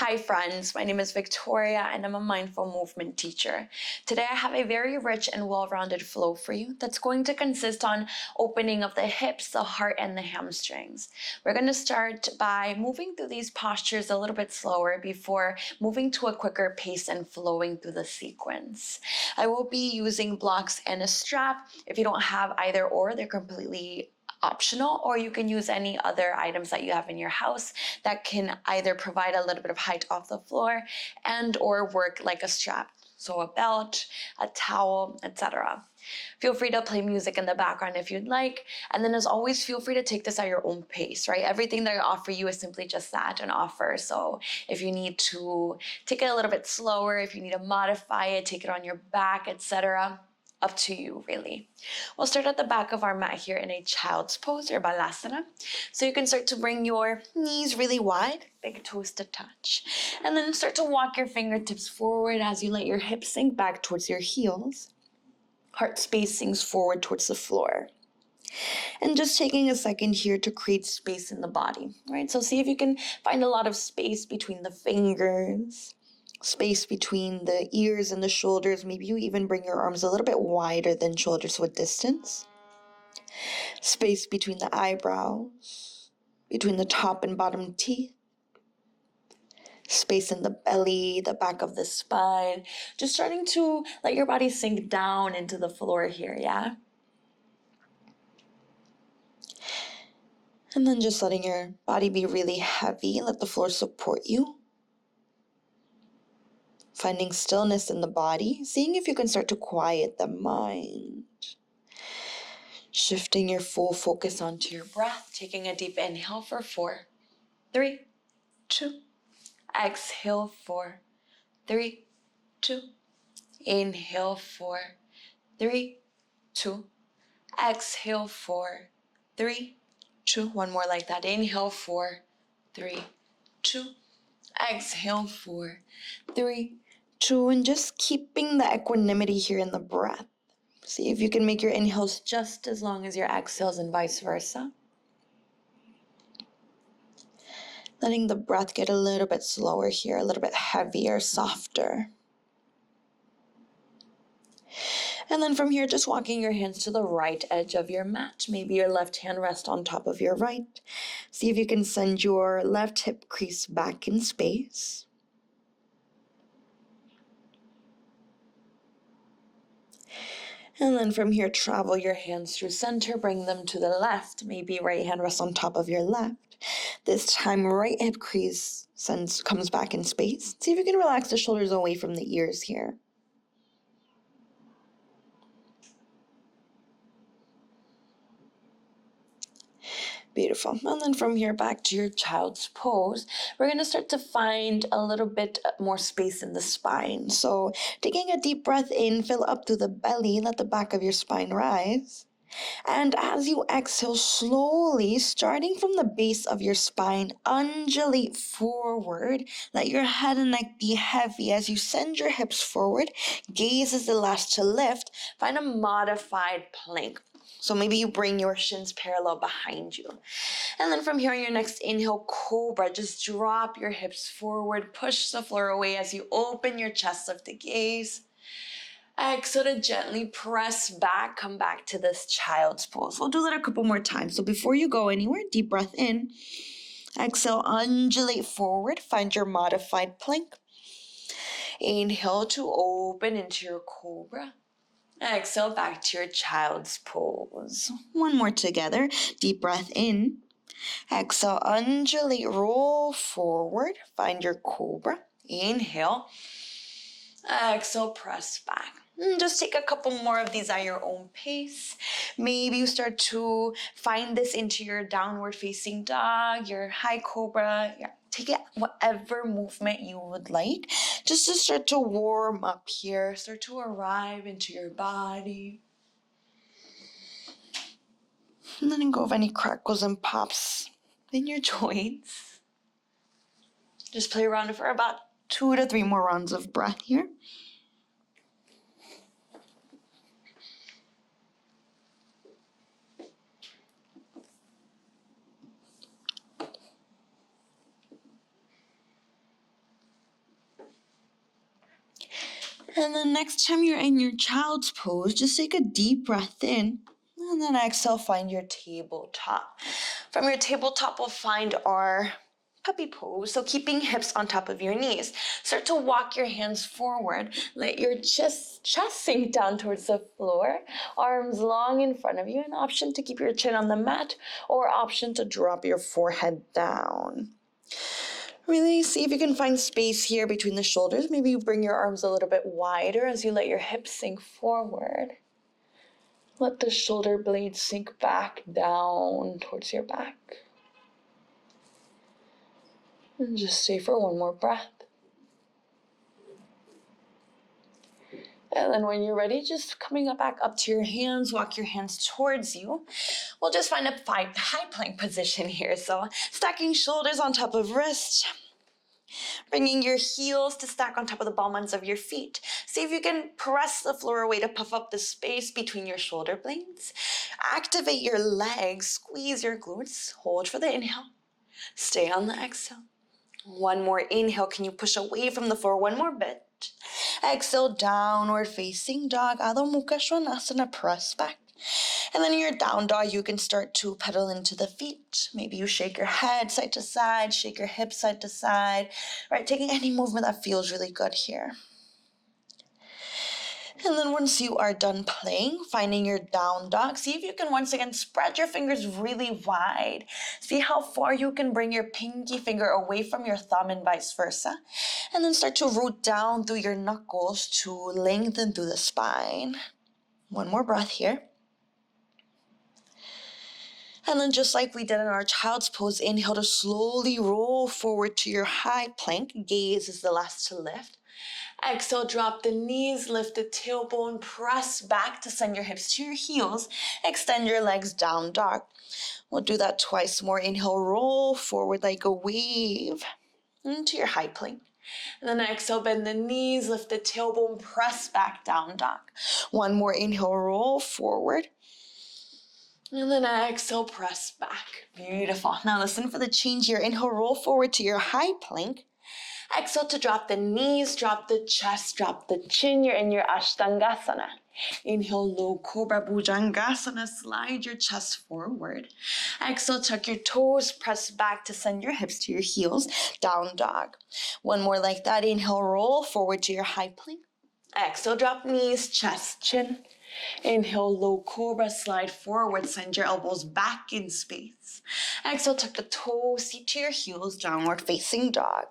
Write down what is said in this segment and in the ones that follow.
Hi friends, my name is Victoria and I'm a mindful movement teacher. Today I have a very rich and well-rounded flow for you that's going to consist on opening of the hips, the heart, and the hamstrings. We're going to start by moving through these postures a little bit slower before moving to a quicker pace and flowing through the sequence. I will be using blocks and a strap. If you don't have either or, they're completely optional, or you can use any other items that you have in your house that can either provide a little bit of height off the floor and or work like a strap. So a belt, a towel, etc. Feel free to play music in the background if you'd like. And then as always, feel free to take this at your own pace, right? Everything that I offer you is simply just that, an offer. So if you need to take it a little bit slower, if you need to modify it, take it on your back, etc., up to you, really. We'll start at the back of our mat here in a child's pose or balasana. So you can start to bring your knees really wide, big toes to touch. And then start to walk your fingertips forward as you let your hips sink back towards your heels. Heart space sinks forward towards the floor. And just taking a second here to create space in the body, right? So see if you can find a lot of space between the fingers, space between the ears and the shoulders. Maybe you even bring your arms a little bit wider than shoulders with distance. Space between the eyebrows, between the top and bottom teeth. Space in the belly, the back of the spine. Just starting to let your body sink down into the floor here, yeah? And then just letting your body be really heavy. Let the floor support you. Finding stillness in the body, seeing if you can start to quiet the mind. Shifting your full focus onto your breath, taking a deep inhale for 4, 3, 2. Exhale 4, 3, 2. Inhale 4, 3, 2. Exhale 4, 3, 2. One more like that. Inhale 4, 3, 2. Exhale 4, 3, 2. And just keeping the equanimity here in the breath. See if you can make your inhales just as long as your exhales and vice versa. Letting the breath get a little bit slower here, a little bit heavier, softer. And then from here, just walking your hands to the right edge of your mat. Maybe your left hand rests on top of your right. See if you can send your left hip crease back in space. And then from here, travel your hands through center, bring them to the left. Maybe right hand rests on top of your left. This time, right hip crease comes back in space. See if you can relax the shoulders away from the ears here. Beautiful. And then from here back to your child's pose, we're going to start to find a little bit more space in the spine. So taking a deep breath in, fill up through the belly, let the back of your spine rise. And as you exhale slowly, starting from the base of your spine, undulate forward. Let your head and neck be heavy as you send your hips forward. Gaze is the last to lift. Find a modified plank. So maybe you bring your shins parallel behind you. And then from here on your next inhale, cobra, just drop your hips forward, push the floor away as you open your chest, lift the gaze. Exhale to gently press back, come back to this child's pose. We'll do that a couple more times. So before you go anywhere, deep breath in. Exhale, undulate forward, find your modified plank. Inhale to open into your cobra. Exhale back to your child's pose. One more together. Deep breath in. Exhale, undulate, roll forward. Find your cobra. Inhale. Exhale, press back. And just take a couple more of these at your own pace. Maybe you start to find this into your downward facing dog, your high cobra. Take it whatever movement you would like, just to start to warm up here, start to arrive into your body. And letting go of any crackles and pops in your joints. Just play around for about 2 to 3 more rounds of breath here. And then next time you're in your child's pose, just take a deep breath in. And then exhale, find your tabletop. From your tabletop, we'll find our puppy pose. So keeping hips on top of your knees. Start to walk your hands forward. Let your chest sink down towards the floor. Arms long in front of you. An option to keep your chin on the mat or option to drop your forehead down. Really see if you can find space here between the shoulders. Maybe you bring your arms a little bit wider as you let your hips sink forward. Let the shoulder blades sink back down towards your back. And just stay for one more breath. And then when you're ready, just coming back up to your hands, walk your hands towards you. We'll just find a high plank position here. So stacking shoulders on top of wrists. Bringing your heels to stack on top of the ball ends of your feet. See if you can press the floor away to puff up the space between your shoulder blades. Activate your legs, squeeze your glutes. Hold for the inhale. Stay on the exhale. One more inhale. Can you push away from the floor one more bit? Exhale, downward facing dog. Adho Mukha Svanasana, press back. And then in your down dog, you can start to pedal into the feet. Maybe you shake your head side to side, shake your hips side to side, right? Taking any movement that feels really good here. And then once you are done playing, finding your down dog, see if you can once again spread your fingers really wide. See how far you can bring your pinky finger away from your thumb and vice versa. And then start to root down through your knuckles to lengthen through the spine. One more breath here. And then just like we did in our child's pose, inhale to slowly roll forward to your high plank. Gaze is the last to lift. Exhale, drop the knees, lift the tailbone, press back to send your hips to your heels. Extend your legs, down dog. We'll do that twice more. Inhale, roll forward like a wave into your high plank. And then exhale, bend the knees, lift the tailbone, press back, down dog. One more inhale, roll forward. And then exhale, press back. Beautiful. Now listen for the change here. Inhale, roll forward to your high plank. Exhale to drop the knees, drop the chest, drop the chin. You're in your Ashtangasana. Inhale, low cobra, bhujangasana. Slide your chest forward. Exhale, tuck your toes, press back to send your hips to your heels. Down dog. One more like that. Inhale, roll forward to your high plank. Exhale, drop knees, chest, chin. Inhale, low cobra, slide forward, send your elbows back in space. Exhale, tuck the toes, seat to your heels, downward facing dog.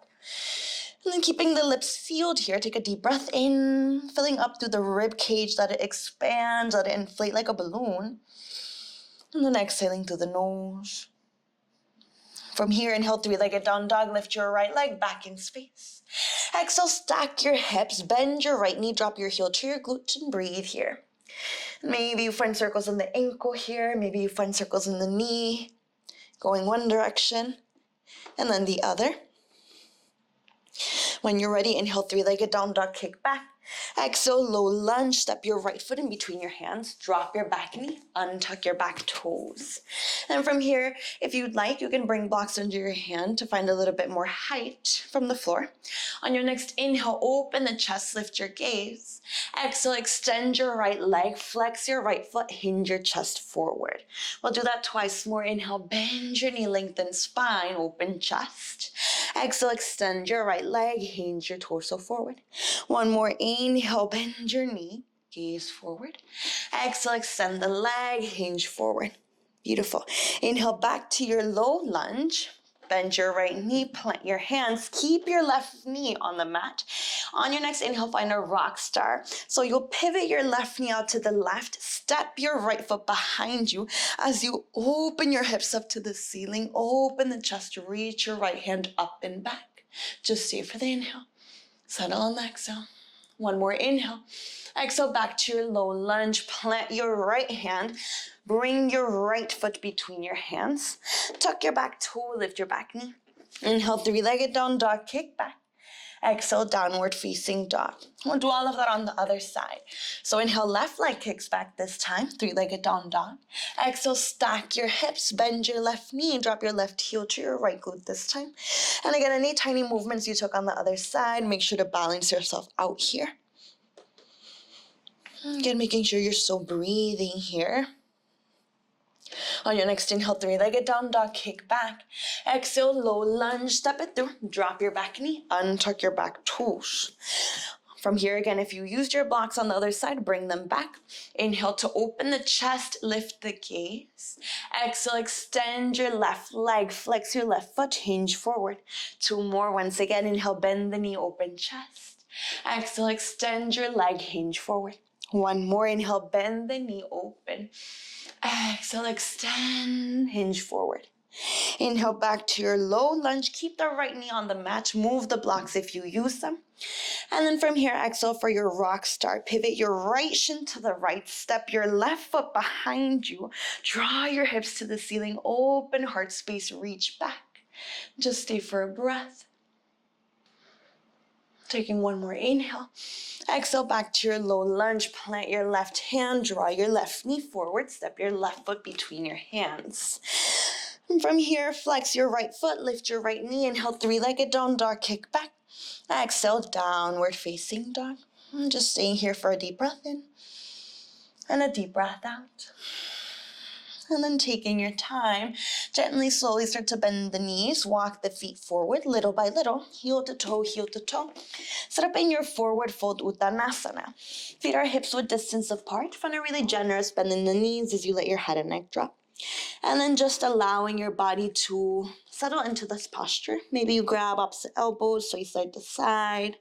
And then keeping the lips sealed here, take a deep breath in, filling up through the rib cage, let it expand, let it inflate like a balloon. And then exhaling through the nose. From here, inhale, three-legged down dog, lift your right leg back in space. Exhale, stack your hips, bend your right knee, drop your heel to your glute and breathe here. Maybe you find circles in the ankle here, maybe you find circles in the knee, going one direction and then the other. When you're ready, inhale, three-legged down dog, kick back. Exhale, low lunge, step your right foot in between your hands, drop your back knee, untuck your back toes. And from here, if you'd like, you can bring blocks under your hand to find a little bit more height from the floor. On your next inhale, open the chest, lift your gaze. Exhale, extend your right leg, flex your right foot, hinge your chest forward. We'll do that twice more. Inhale, bend your knee, lengthen spine, open chest. Exhale, extend your right leg, hinge your torso forward. One more inhale, bend your knee, gaze forward. Exhale, extend the leg, hinge forward. Beautiful. Inhale, back to your low lunge. Bend your right knee, plant your hands, keep your left knee on the mat. On your next inhale, find a rock star. So you'll pivot your left knee out to the left, step your right foot behind you as you open your hips up to the ceiling, open the chest, reach your right hand up and back. Just stay for the inhale. Settle on the exhale. One more inhale. Exhale, back to your low lunge. Plant your right hand. Bring your right foot between your hands. Tuck your back toe, lift your back knee. Inhale, three-legged down dog, kick back. Exhale, downward facing dog. We'll do all of that on the other side. So inhale, left leg kicks back this time, three-legged down dog. Exhale, stack your hips, bend your left knee, drop your left heel to your right glute this time. And again, any tiny movements you took on the other side, make sure to balance yourself out here. Again, making sure you're still breathing here. On your next inhale, three-legged down dog, kick back. Exhale, low lunge, step it through. Drop your back knee, untuck your back toes. From here again, if you used your blocks on the other side, bring them back. Inhale to open the chest, lift the gaze. Exhale, extend your left leg, flex your left foot, hinge forward. Two more. Once again, inhale, bend the knee, open chest. Exhale, extend your leg, hinge forward. One more. Inhale, bend the knee, open. Exhale, extend, hinge forward. Inhale back to your low lunge. Keep the right knee on the mat. Move the blocks if you use them. And then from here, exhale for your rock start. Pivot your right shin to the right. Step your left foot behind you. Draw your hips to the ceiling. Open heart space. Reach back. Just stay for a breath. Taking one more inhale. Exhale back to your low lunge. Plant your left hand. Draw your left knee forward. Step your left foot between your hands. And from here, flex your right foot. Lift your right knee. Inhale, three-legged down dog. Kick back. Exhale, downward facing dog. And just staying here for a deep breath in. And a deep breath out. And then taking your time, gently, slowly start to bend the knees, walk the feet forward little by little, heel to toe, heel to toe. Sit up in your forward fold Uttanasana. Feet are hips width distance apart. Find a really generous bend in the knees as you let your head and neck drop. And then just allowing your body to settle into this posture. Maybe you grab opposite elbows, sway side to side.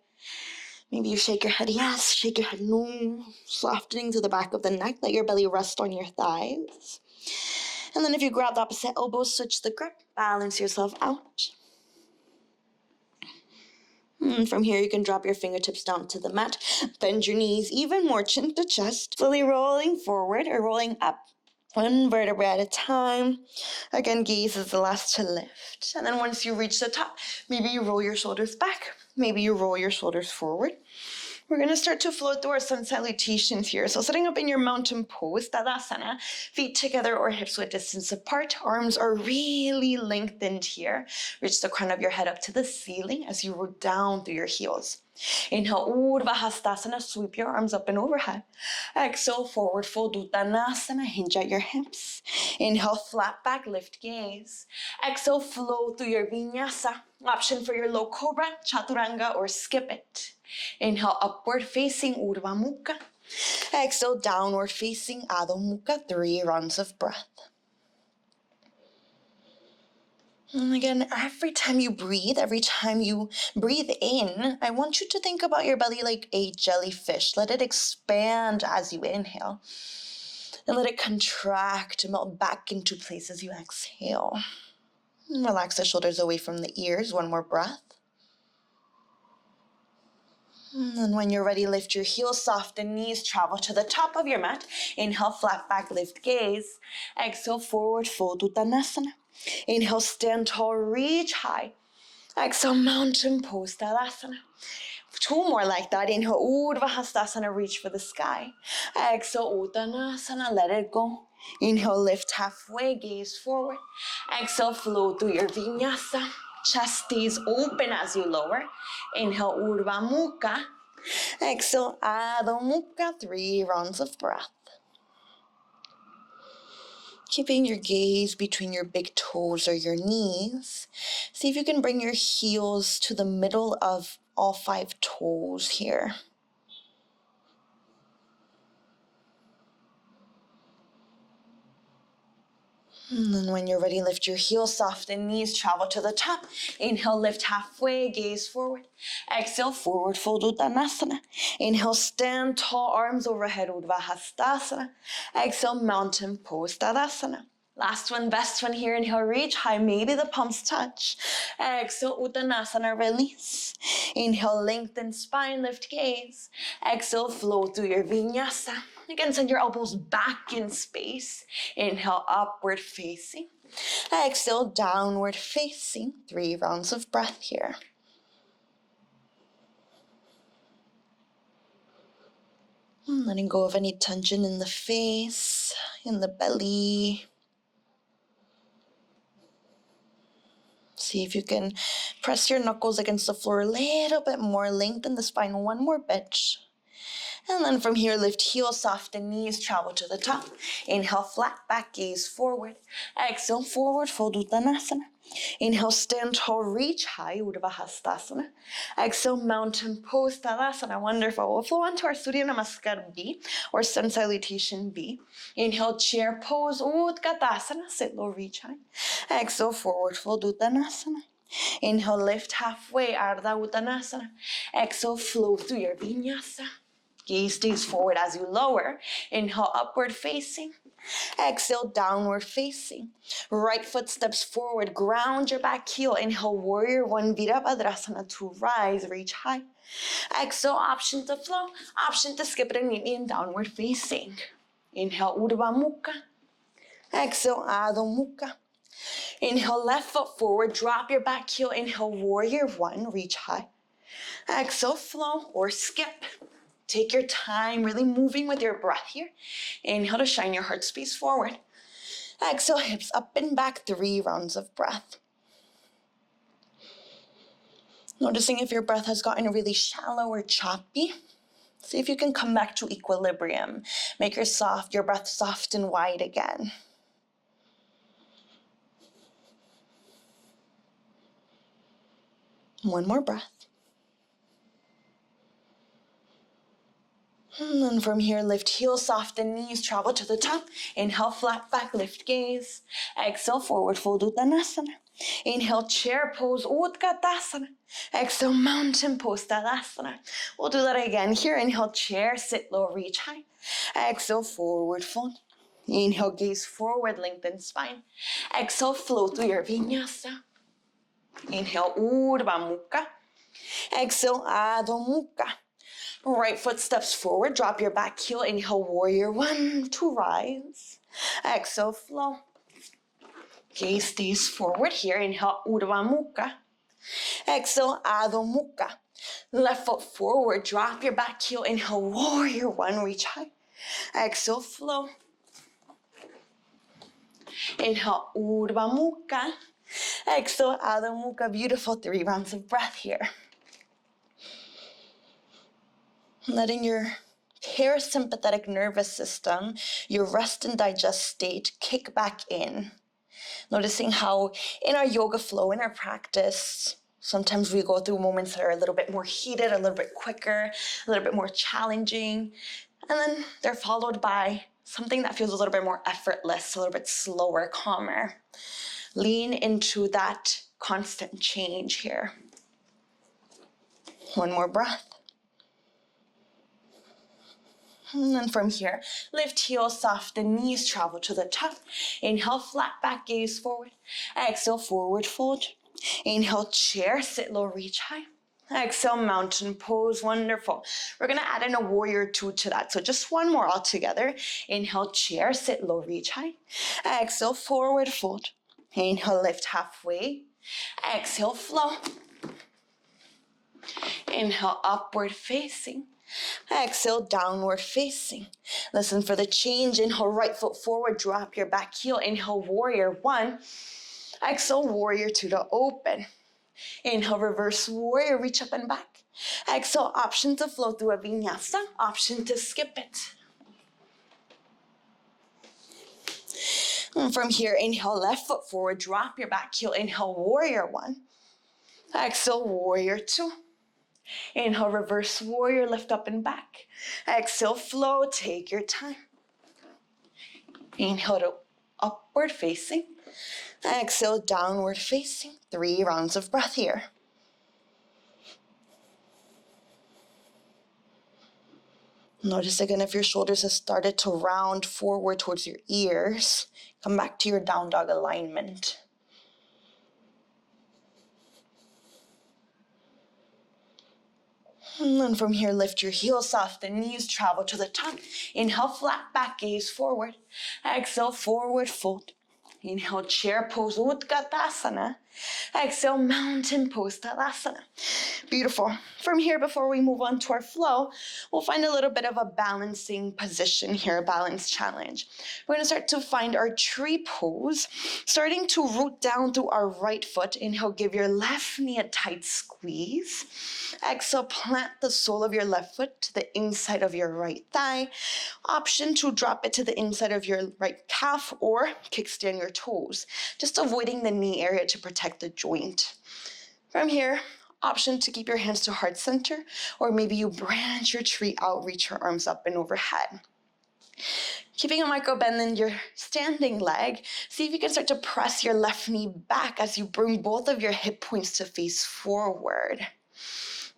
Maybe you shake your head yes, shake your head no. Softening to the back of the neck, let your belly rest on your thighs. And then if you grab the opposite elbow, switch the grip, balance yourself out. And from here, you can drop your fingertips down to the mat. Bend your knees even more, chin to chest. Slowly rolling forward or rolling up, one vertebra at a time. Again, gaze is the last to lift. And then once you reach the top, maybe you roll your shoulders back. Maybe you roll your shoulders forward. We're going to start to float through our sun salutations here. So sitting up in your mountain pose, Tadasana, feet together or hips width distance apart. Arms are really lengthened here. Reach the crown of your head up to the ceiling as you roll down through your heels. Inhale, Urdhva Hastasana, sweep your arms up and overhead. Exhale, forward fold Uttanasana, hinge at your hips. Inhale, flat back, lift gaze. Exhale, flow through your Vinyasa. Option for your low cobra, chaturanga, or skip it. Inhale, upward facing Urdhva Mukha. Exhale, downward facing Adho Mukha, 3 rounds of breath. And again, every time you breathe in, I want you to think about your belly like a jellyfish. Let it expand as you inhale. And let it contract and melt back into place as you exhale. And relax the shoulders away from the ears. One more breath. And when you're ready, lift your heels, soften knees, travel to the top of your mat. Inhale, flat back, lift gaze. Exhale, forward fold Uttanasana. Inhale, stand tall, reach high. Exhale, mountain pose, Tadasana. 2 more like that. Inhale, Urdhva Hastasana, reach for the sky. Exhale, Uttanasana, let it go. Inhale, lift halfway, gaze forward. Exhale, flow through your Vinyasa. Chest stays open as you lower. Inhale, Urdhva Mukha. Exhale, Adho Mukha, 3 rounds of breath. Keeping your gaze between your big toes or your knees. See if you can bring your heels to the middle of all 5 toes here. And then when you're ready, lift your heels, soften knees, travel to the top. Inhale, lift halfway, gaze forward. Exhale, forward fold Uttanasana. Inhale, stand tall, arms overhead, Urdhva Hastasana. Exhale, mountain pose, Tadasana. Last one, best one here. Inhale, reach high, maybe the palms touch. Exhale, Uttanasana, release. Inhale, lengthen spine, lift gaze. Exhale, flow through your Vinyasa. Again, send your elbows back in space. Inhale, upward facing. Exhale, downward facing. 3 rounds of breath here. Letting go of any tension in the face, in the belly. See if you can press your knuckles against the floor a little bit more. Lengthen the spine one more bit. And then from here, lift heels, soften knees, travel to the top. Inhale, flat back, gaze forward. Exhale, forward fold, Uttanasana. Inhale, stand tall, reach high, Urdhva Hastasana. Exhale, mountain pose, Tadasana. Wonderful. We'll flow onto our Surya Namaskar B, or Sun Salutation B. Inhale, chair pose, Utkatasana. Sit low, reach high. Exhale, forward fold, Uttanasana. Inhale, lift halfway, Ardha Uttanasana. Exhale, flow through your Vinyasa. Gaze stays forward as you lower. Inhale, upward facing. Exhale, downward facing. Right foot steps forward. Ground your back heel. Inhale, warrior one, Virabhadrasana to rise, reach high. Exhale, option to flow. Option to skip it and meet me in downward facing. Inhale, Urdhva Mukha. Exhale, Adho Mukha. Inhale, left foot forward. Drop your back heel. Inhale, warrior one, reach high. Exhale, flow or skip. Take your time, really moving with your breath here. Inhale to shine your heart space forward. Exhale, hips up and back, 3 rounds of breath. Noticing if your breath has gotten really shallow or choppy. See if you can come back to equilibrium. Make your breath soft and wide again. One more breath. And then from here, lift heels, soften knees, travel to the top. Inhale, flat back, lift gaze. Exhale, forward fold, Uttanasana. Inhale, chair pose, Utkatasana. Exhale, mountain pose, Tadasana. We'll do that again here. Inhale, chair, sit low, reach high. Exhale, forward fold. Inhale, gaze forward, lengthen spine. Exhale, flow through your Vinyasa. Inhale, Urdhva Mukha. Exhale, Adho Mukha. Right foot steps forward, drop your back heel. Inhale, warrior one to rise. Exhale, flow. Gaze stays forward here. Inhale, Urdhva Mukha. Exhale, Adho Mukha. Left foot forward, drop your back heel. Inhale, warrior one, reach high. Exhale, flow. Inhale, Urdhva Mukha. Exhale, Adho Mukha. Beautiful, 3 rounds of breath here. Letting your parasympathetic nervous system, your rest and digest state, kick back in. Noticing how in our yoga flow, in our practice, sometimes we go through moments that are a little bit more heated, a little bit quicker, a little bit more challenging, and then they're followed by something that feels a little bit more effortless, a little bit slower, calmer. Lean into that constant change here. One more breath. And then from here, lift heels, soften knees, travel to the top. Inhale, flat back, gaze forward. Exhale, forward fold. Inhale, chair, sit low, reach high. Exhale, mountain pose, wonderful. We're gonna add in a warrior 2 to that. So just one more all together. Inhale, chair, sit low, reach high. Exhale, forward fold. Inhale, lift halfway. Exhale, flow. Inhale, upward facing. Exhale, downward facing. Listen for the change. Inhale, right foot forward, drop your back heel. Inhale, warrior 1. Exhale, warrior 2 to open. Inhale, reverse warrior, reach up and back. Exhale, option to flow through a vinyasa, option to skip it. And from here, inhale, left foot forward, drop your back heel. Inhale, warrior 1. Exhale, warrior 2. Inhale, reverse warrior, lift up and back. Exhale, flow, take your time. Inhale to upward facing. Exhale, downward facing. 3 rounds of breath here. Notice again if your shoulders have started to round forward towards your ears. Come back to your down dog alignment. And then from here, lift your heels, soften knees, travel to the top. Inhale, flat back, gaze forward. Exhale, forward fold. Inhale, chair pose, Utkatasana. Exhale, mountain pose, Tadasana. Beautiful. From here, before we move on to our flow, we'll find a little bit of a balancing position here, a balance challenge. We're going to start to find our tree pose, starting to root down through our right foot. Inhale, give your left knee a tight squeeze. Exhale, plant the sole of your left foot to the inside of your right thigh. Option to drop it to the inside of your right calf or kickstand your toes, just avoiding the knee area to protect the joint. From here, option to keep your hands to heart center, or maybe you branch your tree out, reach your arms up and overhead. Keeping a micro bend in your standing leg, see if you can start to press your left knee back as you bring both of your hip points to face forward.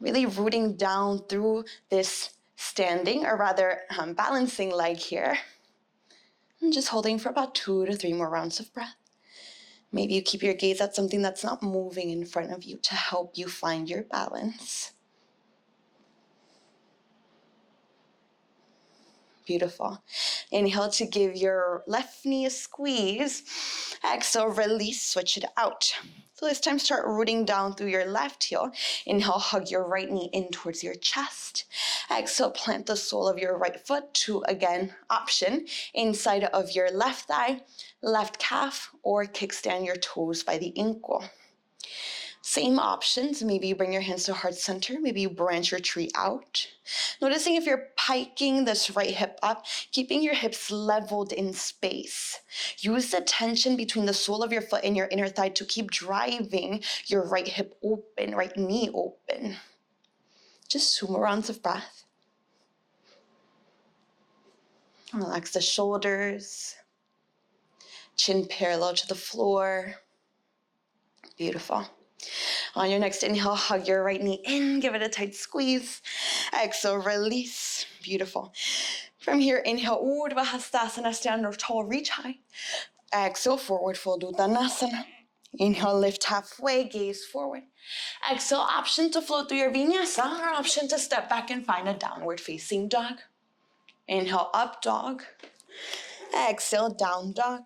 Really rooting down through this standing, or rather balancing leg here. And just holding for about 2 to 3 more rounds of breath. Maybe you keep your gaze at something that's not moving in front of you to help you find your balance. Beautiful. Inhale to give your left knee a squeeze. Exhale, release, switch it out. So this time start rooting down through your left heel. Inhale, hug your right knee in towards your chest. Exhale, plant the sole of your right foot to, again, option, inside of your left thigh, left calf, or kickstand your toes by the ankle. Same options, maybe you bring your hands to heart center, maybe you branch your tree out. Noticing if you're piking this right hip up, keeping your hips leveled in space. Use the tension between the sole of your foot and your inner thigh to keep driving your right hip open, right knee open. Just 2 more rounds of breath. Relax the shoulders, chin parallel to the floor. Beautiful. On your next inhale, hug your right knee in, give it a tight squeeze. Exhale, release. Beautiful. From here, inhale, Urdhva Hastasana, stand or tall, reach high. Exhale, forward fold, Uttanasana. Inhale, lift halfway, gaze forward. Exhale, option to float through your Vinyasa, or option to step back and find a downward facing dog. Inhale, up dog. Exhale, down dog.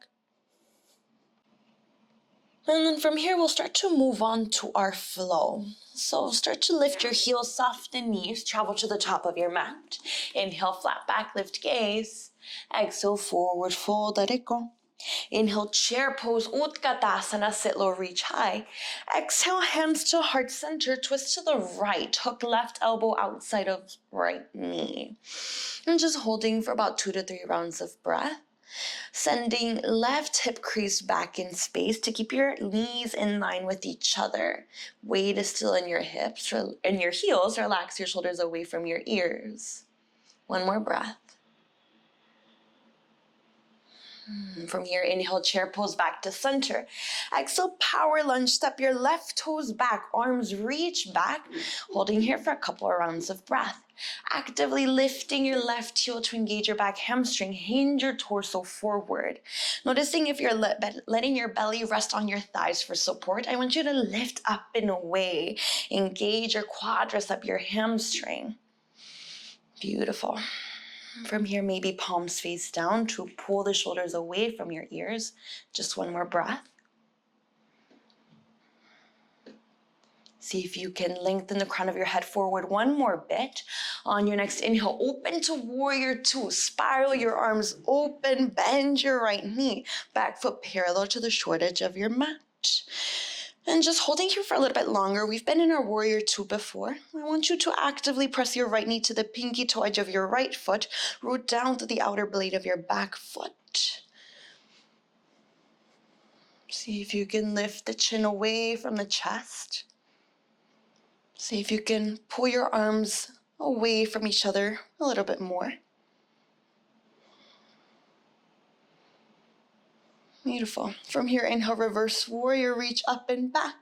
And then from here, we'll start to move on to our flow. So start to lift your heels, soften knees, travel to the top of your mat. Inhale, flat back, lift gaze. Exhale, forward fold, let it go. Inhale, chair pose, Utkatasana, sit low, reach high. Exhale, hands to heart center, twist to the right, hook left elbow outside of right knee. And just holding for about 2 to 3 rounds of breath. Sending left hip crease back in space to keep your knees in line with each other. Weight is still in your hips and your heels. Relax your shoulders away from your ears. 1 more breath. From here, inhale, chair pose back to center. Exhale, power lunge, step your left toes back, arms reach back, holding here for a couple of rounds of breath. Actively lifting your left heel to engage your back hamstring, hinge your torso forward. Noticing if you're letting your belly rest on your thighs for support, I want you to lift up and away. Engage your quadricep, your hamstring. Beautiful. From here, maybe palms face down to pull the shoulders away from your ears. Just 1 more breath. See if you can lengthen the crown of your head forward 1 more bit. On your next inhale, open to warrior 2. Spiral your arms open, bend your right knee. Back foot parallel to the short edge of your mat. And just holding here for a little bit longer. We've been in our warrior 2 before. I want you to actively press your right knee to the pinky toe edge of your right foot. Root down to the outer blade of your back foot. See if you can lift the chin away from the chest. See if you can pull your arms away from each other a little bit more. Beautiful. From here, inhale, reverse warrior, reach up and back.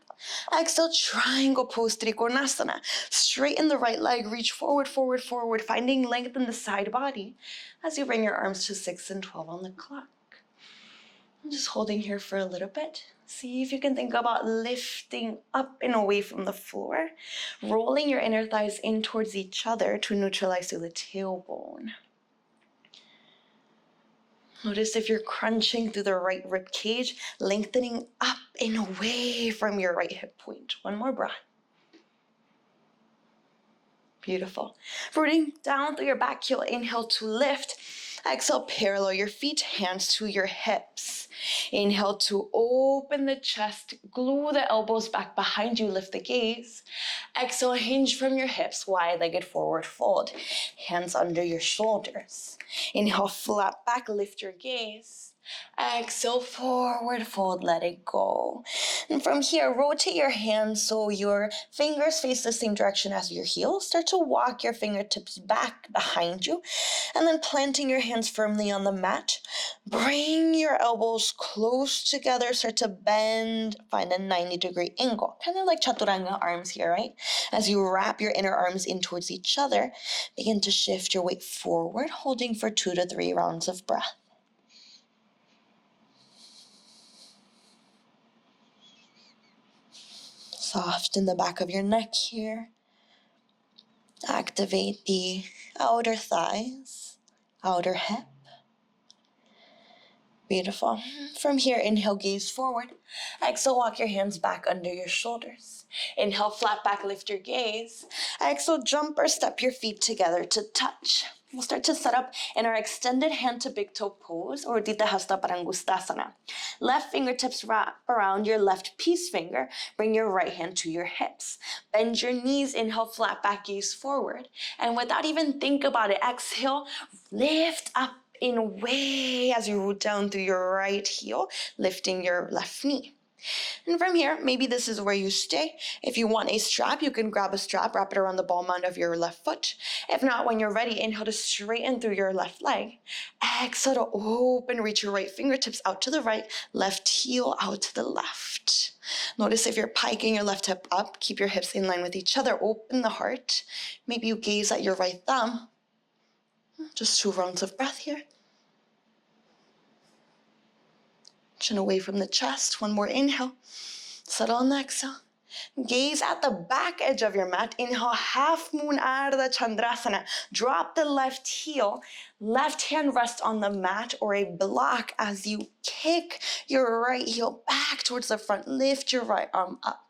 Exhale, triangle pose, Trikonasana. Straighten the right leg, reach forward, forward, forward, finding length in the side body as you bring your arms to 6 and 12 on the clock. I'm just holding here for a little bit. See if you can think about lifting up and away from the floor, rolling your inner thighs in towards each other to neutralize through the tailbone. Notice if you're crunching through the right rib cage, lengthening up and away from your right hip point. 1 more breath. Beautiful. Rooting down through your back heel, inhale to lift. Exhale, parallel your feet, hands to your hips. Inhale to open the chest, glue the elbows back behind you, lift the gaze. Exhale, hinge from your hips, wide-legged forward fold. Hands under your shoulders. Inhale, flat back, lift your gaze. Exhale, forward fold, let it go. And from here, rotate your hands so your fingers face the same direction as your heels. Start to walk your fingertips back behind you, and then planting your hands firmly on the mat. Bring your elbows close together, start to bend, find a 90-degree angle. Kind of like chaturanga arms here, right? As you wrap your inner arms in towards each other, begin to shift your weight forward, holding for 2 to 3 rounds of breath. Soften the back of your neck here. Activate the outer thighs, outer hip. Beautiful. From here, inhale, gaze forward. Exhale, walk your hands back under your shoulders. Inhale, flat back, lift your gaze. Exhale, jump or step your feet together to touch. We'll start to set up in our extended hand to big toe pose, or Dita Hasta Parangustasana. Left fingertips wrap around your left peace finger. Bring your right hand to your hips. Bend your knees, inhale, flat back, gaze forward. And without even think about it, exhale, lift up in way as you root down through your right heel, lifting your left knee. And from here, maybe this is where you stay. If you want a strap, you can grab a strap, wrap it around the ball mound of your left foot. If not, when you're ready, inhale to straighten through your left leg. Exhale to open, reach your right fingertips out to the right, left heel out to the left. Notice if you're piking your left hip up, keep your hips in line with each other, open the heart. Maybe you gaze at your right thumb. Just 2 rounds of breath here. Chin away from the chest. 1 more inhale. Settle on the exhale. Gaze at the back edge of your mat. Inhale, half moon Ardha Chandrasana. Drop the left heel. Left hand rest on the mat or a block as you kick your right heel back towards the front. Lift your right arm up.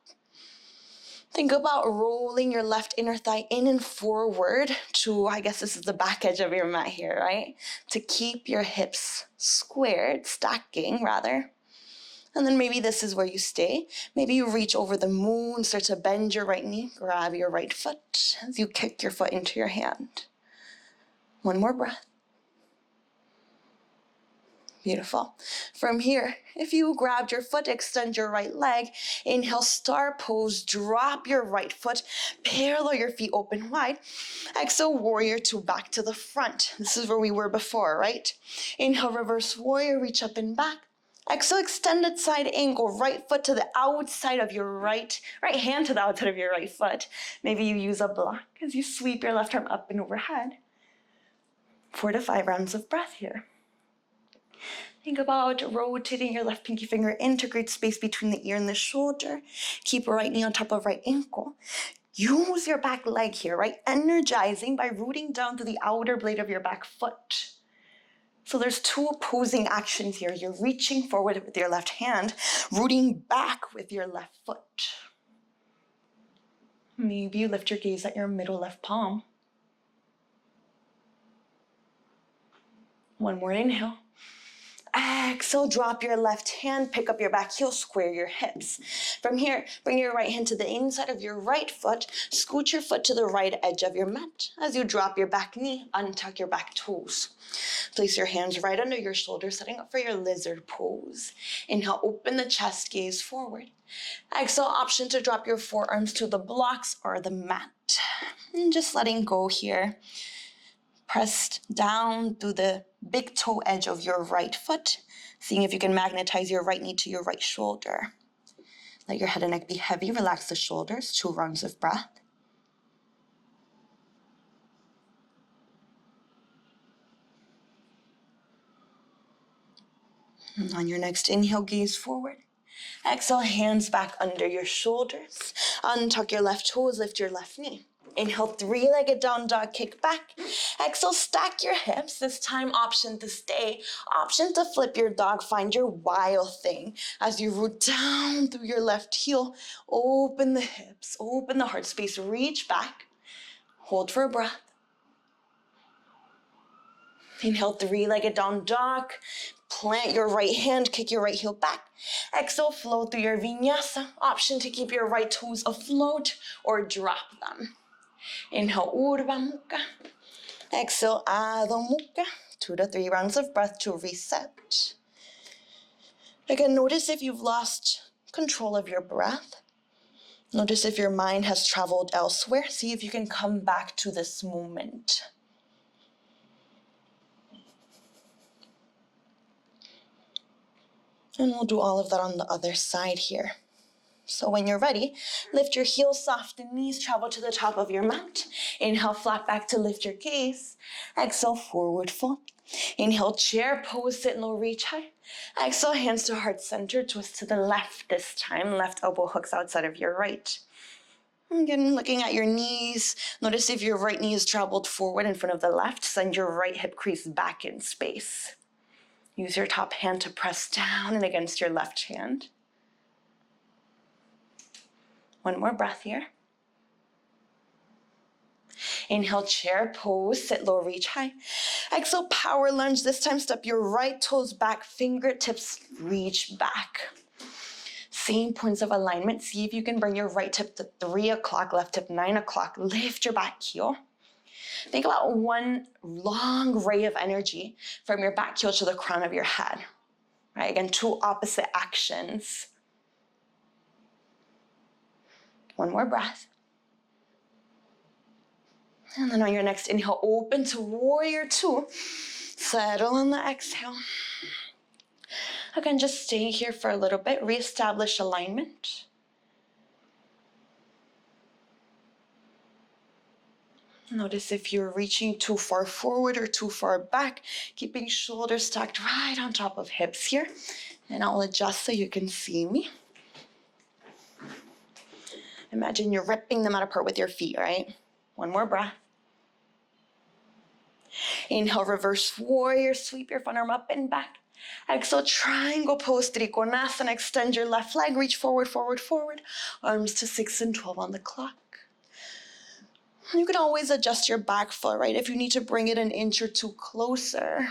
Think about rolling your left inner thigh in and forward to, I guess this is the back edge of your mat here, right? To keep your hips squared, stacking rather. And then maybe this is where you stay. Maybe you reach over the moon, start to bend your right knee, grab your right foot as you kick your foot into your hand. 1 more breath. Beautiful. From here, if you grabbed your foot, extend your right leg. Inhale, star pose, drop your right foot, parallel your feet open wide. Exhale, warrior 2, back to the front. This is where we were before, right? Inhale, reverse warrior, reach up and back. Exhale, extended side angle, right foot to the outside of your right hand to the outside of your right foot. Maybe you use a block as you sweep your left arm up and overhead. 4 to 5 rounds of breath here. Think about rotating your left pinky finger into create space between the ear and the shoulder. Keep right knee on top of right ankle. Use your back leg here, right? Energizing by rooting down to the outer blade of your back foot. So there's 2 opposing actions here. You're reaching forward with your left hand, rooting back with your left foot. Maybe you lift your gaze at your middle left palm. 1 more inhale. Exhale, drop your left hand, pick up your back heel, square your hips. From here, bring your right hand to the inside of your right foot, scoot your foot to the right edge of your mat. As you drop your back knee, untuck your back toes. Place your hands right under your shoulders, setting up for your lizard pose. Inhale, open the chest, gaze forward. Exhale, option to drop your forearms to the blocks or the mat. And just letting go here. Pressed down through the big toe edge of your right foot, seeing if you can magnetize your right knee to your right shoulder. Let your head and neck be heavy, relax the shoulders, 2 rounds of breath. And on your next inhale, gaze forward. Exhale, hands back under your shoulders. Untuck your left toes, lift your left knee. Inhale, 3-legged down dog, kick back. Exhale, stack your hips. This time, option to stay. Option to flip your dog, find your wild thing. As you root down through your left heel, open the hips, open the heart space, reach back. Hold for a breath. Inhale, three-legged down dog. Plant your right hand, kick your right heel back. Exhale, flow through your vinyasa. Option to keep your right toes afloat or drop them. Inhale, Urdhva Mukha. Exhale, Adho Mukha. 2 to 3 rounds of breath to reset. Again, notice if you've lost control of your breath. Notice if your mind has traveled elsewhere. See if you can come back to this moment. And we'll do all of that on the other side here. So when you're ready, lift your heels, soften knees, travel to the top of your mat. Inhale, flat back to lift your gaze. Exhale, forward fold. Inhale, chair pose, sit low, reach high. Exhale, hands to heart center, twist to the left this time. Left elbow hooks outside of your right. Again, looking at your knees, notice if your right knee is traveled forward in front of the left. Send your right hip crease back in space. Use your top hand to press down and against your left hand. One more breath here. Inhale, chair pose, sit low, reach high. Exhale, power lunge. This time, step your right toes back, fingertips reach back. Same points of alignment. See if you can bring your right hip to 3 o'clock, left hip 9 o'clock. Lift your back heel. Think about one long ray of energy from your back heel to the crown of your head. Right? Again, 2 opposite actions. One more breath. And then on your next inhale, open to warrior 2. Settle on the exhale. Again, just stay here for a little bit. Reestablish alignment. Notice if you're reaching too far forward or too far back, keeping shoulders stacked right on top of hips here. And I'll adjust so you can see me. Imagine you're ripping them apart with your feet, right? One more breath. Inhale, reverse warrior, sweep your front arm up and back. Exhale, triangle pose, Trikonasana. Extend your left leg, reach forward, forward, forward. Arms to 6 and 12 on the clock. You can always adjust your back foot, right? If you need to bring it an inch or 2 closer.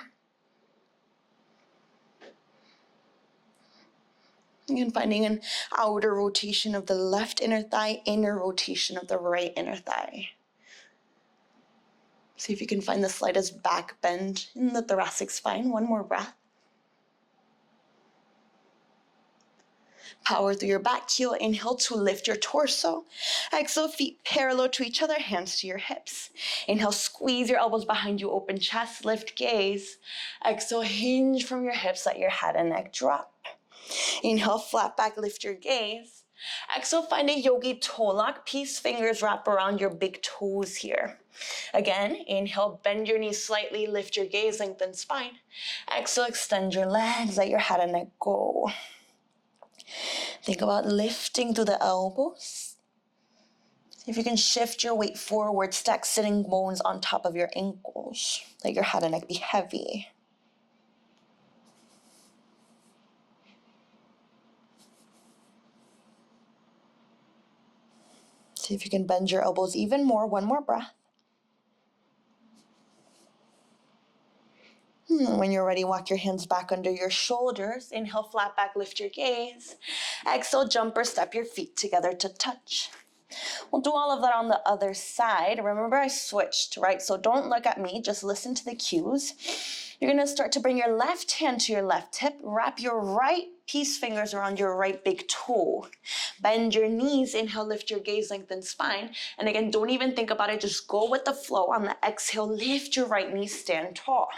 Again, finding an outer rotation of the left inner thigh, inner rotation of the right inner thigh. See if you can find the slightest back bend in the thoracic spine. One more breath. Power through your back heel. Inhale to lift your torso. Exhale, feet parallel to each other, hands to your hips. Inhale, squeeze your elbows behind you, open chest, lift gaze. Exhale, hinge from your hips, let your head and neck drop. Inhale, flat back, lift your gaze. Exhale, find a yogi toe lock. Peace fingers wrap around your big toes here. Again, inhale, bend your knees slightly, lift your gaze, lengthen spine. Exhale, extend your legs, let your head and neck go. Think about lifting through the elbows. See if you can shift your weight forward, stack sitting bones on top of your ankles. Let your head and neck be heavy. See if you can bend your elbows even more. One more breath. When you're ready, walk your hands back under your shoulders. Inhale, flat back, lift your gaze. Exhale, jump or step your feet together to touch. We'll do all of that on the other side. Remember, I switched, right? So don't look at me, just listen to the cues. You're gonna start to bring your left hand to your left hip, wrap your right peace fingers around your right big toe. Bend your knees, inhale, lift your gaze, lengthen spine. And again, don't even think about it, just go with the flow. On the exhale, lift your right knee, stand tall.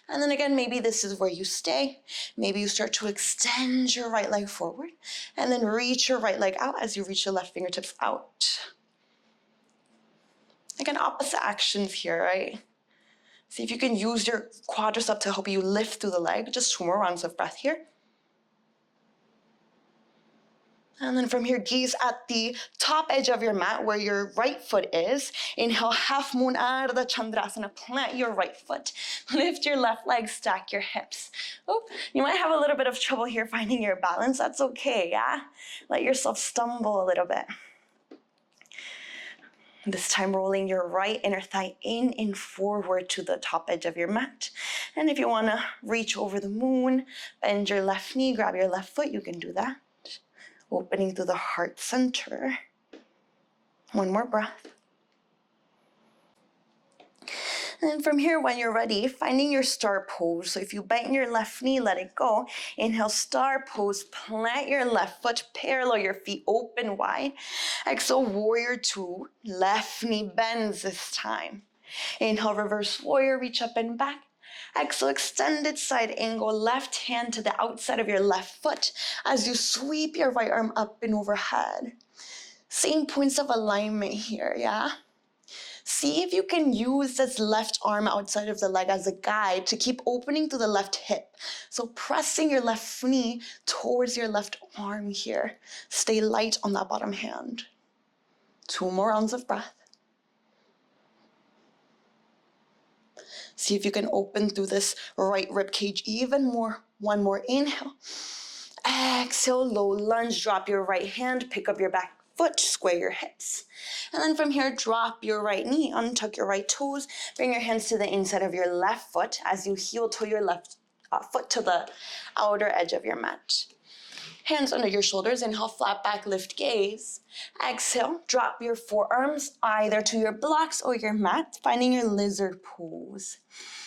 And then again, maybe this is where you stay. Maybe you start to extend your right leg forward and then reach your right leg out as you reach your left fingertips out. Again, opposite actions here, right? See if you can use your quadricep to help you lift through the leg. Just 2 more rounds of breath here. And then from here, gaze at the top edge of your mat where your right foot is. Inhale, half moon, Ardha Chandrasana. Plant your right foot. Lift your left leg, stack your hips. Oh, you might have a little bit of trouble here finding your balance. That's okay, yeah? Let yourself stumble a little bit. This time rolling your right inner thigh in and forward to the top edge of your mat. And if you want to reach over the moon, bend your left knee, grab your left foot, you can do that. Opening through the heart center. One more breath. And from here, when you're ready, finding your star pose. So if you bend your left knee, let it go. Inhale, star pose. Plant your left foot, parallel your feet, open wide. Exhale, warrior two. Left knee bends this time. Inhale, reverse warrior, reach up and back. Exhale, extended side angle, left hand to the outside of your left foot as you sweep your right arm up and overhead. Same points of alignment here, yeah? See if you can use this left arm outside of the leg as a guide to keep opening through the left hip. So pressing your left knee towards your left arm here. Stay light on that bottom hand. 2 more rounds of breath. See if you can open through this right rib cage even more. 1 more inhale. Exhale, low lunge, drop your right hand, pick up your back foot, square your hips. And then from here, drop your right knee, untuck your right toes, bring your hands to the inside of your left foot as you heel toe your left foot to the outer edge of your mat. Hands under your shoulders, inhale, flat back, lift gaze. Exhale, drop your forearms either to your blocks or your mat, finding your lizard pose.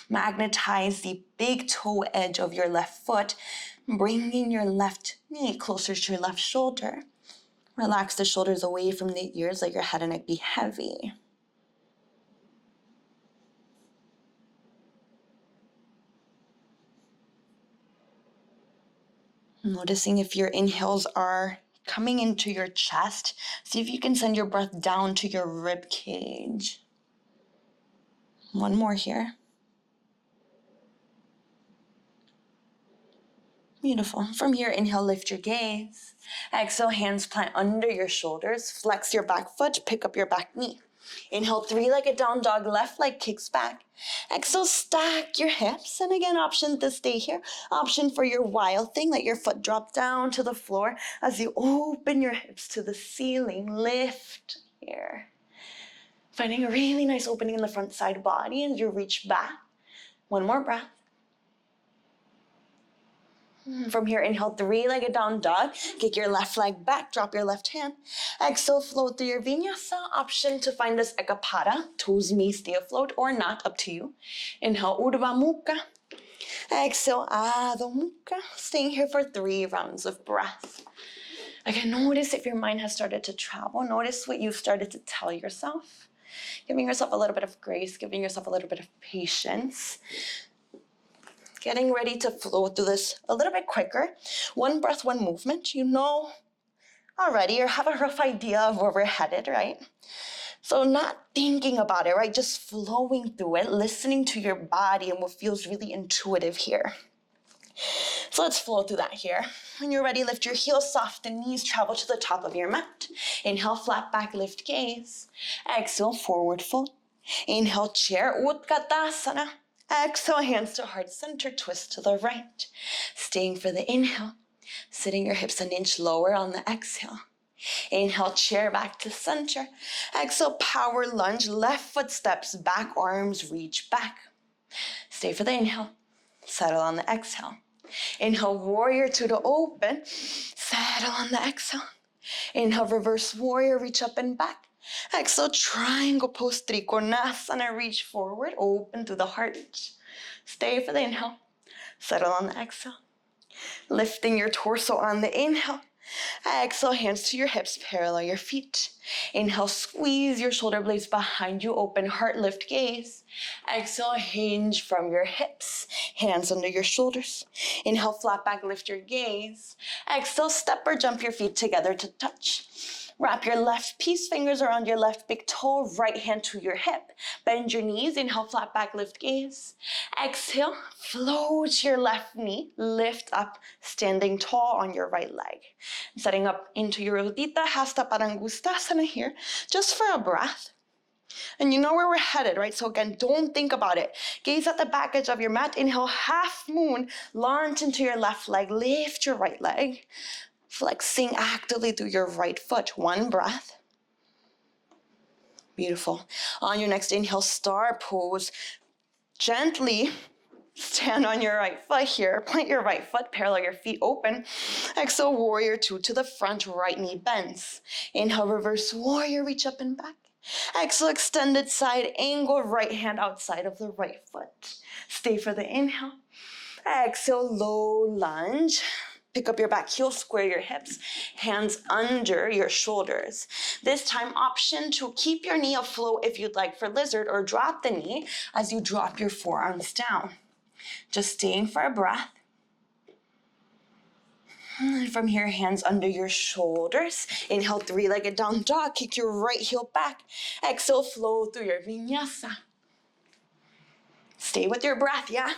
Magnetize the big toe edge of your left foot, bringing your left knee closer to your left shoulder. Relax the shoulders away from the ears, let your head and neck be heavy. Noticing if your inhales are coming into your chest. See if you can send your breath down to your rib cage. 1 more here. Beautiful. From here, inhale, lift your gaze. Exhale, hands plant under your shoulders. Flex your back foot, pick up your back knee. Inhale, 3-legged down dog, left leg kicks back. Exhale, stack your hips. And again, option to stay here. Option for your wild thing, let your foot drop down to the floor as you open your hips to the ceiling. Lift here. Finding a really nice opening in the front side body as you reach back. 1 more breath. From here, inhale, 3-legged down dog. Kick your left leg back, drop your left hand. Exhale, float through your Vinyasa. Option to find this Ekapada. Toes may stay afloat or not, up to you. Inhale, Urdhva Mukha. Exhale, Adho Mukha. Staying here for 3 rounds of breath. Again, notice if your mind has started to travel. Notice what you've started to tell yourself. Giving yourself a little bit of grace, giving yourself a little bit of patience. Getting ready to flow through this a little bit quicker. 1 breath, 1 movement. You know already or have a rough idea of where we're headed, right? So not thinking about it, right? Just flowing through it, listening to your body and what feels really intuitive here. So let's flow through that here. When you're ready, lift your heels, soften knees, travel to the top of your mat. Inhale, flat back, lift gaze. Exhale, forward fold. Inhale, chair, Utkatasana. Exhale, hands to heart center, twist to the right. Staying for the inhale, sitting your hips an inch lower on the exhale. Inhale, chair back to center. Exhale, power lunge, left foot steps back, arms reach back. Stay for the inhale, settle on the exhale. Inhale, warrior two to open, settle on the exhale. Inhale, reverse warrior, reach up and back. Exhale, triangle pose, Trikonasana, reach forward, open through the heart. Stay for the inhale, settle on the exhale. Lifting your torso on the inhale. Exhale, hands to your hips, parallel your feet. Inhale, squeeze your shoulder blades behind you, open heart, lift gaze. Exhale, hinge from your hips, hands under your shoulders. Inhale, flat back, lift your gaze. Exhale, step or jump your feet together to touch. Wrap your left peace fingers around your left big toe, right hand to your hip. Bend your knees, inhale, flat back, lift gaze. Exhale, float your left knee, lift up, standing tall on your right leg. Setting up into your Uddita Hasta Padangustasana here, just for a breath. And you know where we're headed, right? So again, don't think about it. Gaze at the back edge of your mat, inhale, half moon, launch into your left leg, lift your right leg. Flexing actively through your right foot. 1 breath. Beautiful. On your next inhale, star pose. Gently stand on your right foot here. Plant your right foot, parallel your feet open. Exhale, warrior two to the front, right knee bends. Inhale, reverse warrior, reach up and back. Exhale, extended side angle, right hand outside of the right foot. Stay for the inhale. Exhale, low lunge. Pick up your back heel, square your hips, hands under your shoulders. This time, option to keep your knee afloat if you'd like for lizard, or drop the knee as you drop your forearms down. Just staying for a breath. And from here, hands under your shoulders. Inhale, three-legged down dog. Kick your right heel back. Exhale, flow through your vinyasa. Stay with your breath, yeah?